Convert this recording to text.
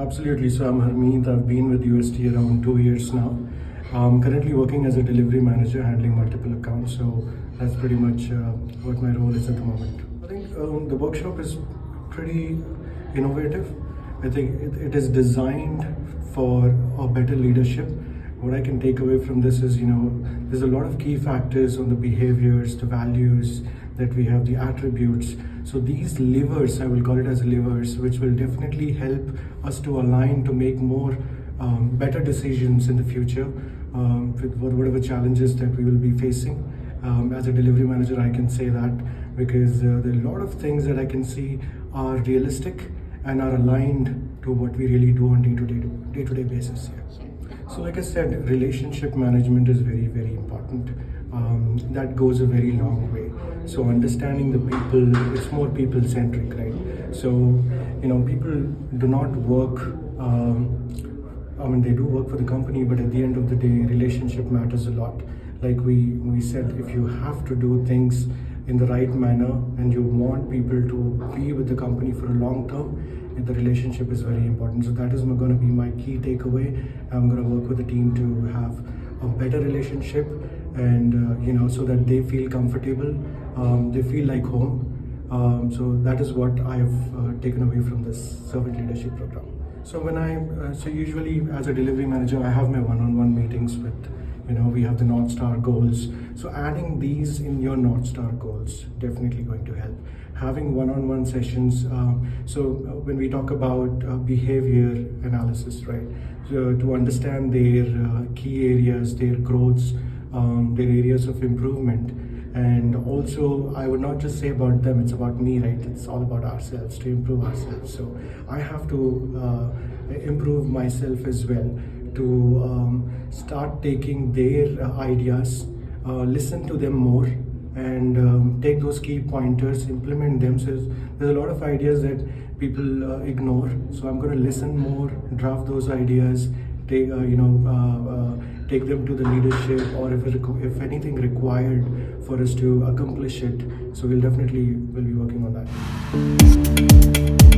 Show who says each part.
Speaker 1: Absolutely. So I'm Harmeet. I've been with UST around 2 years now. I'm currently working as a delivery manager handling multiple accounts. So that's pretty much what my role is at the moment. I think the workshop is pretty innovative. I think it is designed for a better leadership. What I can take away from this is, there's a lot of key factors on the behaviors, the values that we have, the attributes. So these levers, I will call it as levers, which will definitely help us to align to make more better decisions in the future with whatever challenges that we will be facing. As a delivery manager, I can say that because there are a lot of things that I can see are realistic and are aligned to what we really do on day-to-day basis here. So like I said, relationship management is very, very important. That goes a very long way. So understanding the people, it's more people-centric, right? So, people do not work, they do work for the company, but at the end of the day, relationship matters a lot. Like we said, if you have to do things in the right manner and you want people to be with the company for a long term, the relationship is very important. So that is going to be my key takeaway. I'm going to work with the team to have a better relationship and so that they feel comfortable, they feel like home. So that is what I've taken away from this servant leadership program. So usually as a delivery manager, I have my one-on-one meetings with, we have the North Star goals. So adding these in your North Star goals definitely going to help. Having one-on-one sessions. When we talk about behavior analysis, right? So to understand their key areas, their growths, their areas of improvement. And also, I would not just say about them, it's about me, right? It's all about ourselves, to improve ourselves. So I have to improve myself as well, to start taking their ideas, listen to them more, and take those key pointers, implement them. So there's a lot of ideas that people ignore. So I'm going to listen more, draft those ideas, take them to the leadership, or if anything required for us to accomplish it. So we'll be working on that.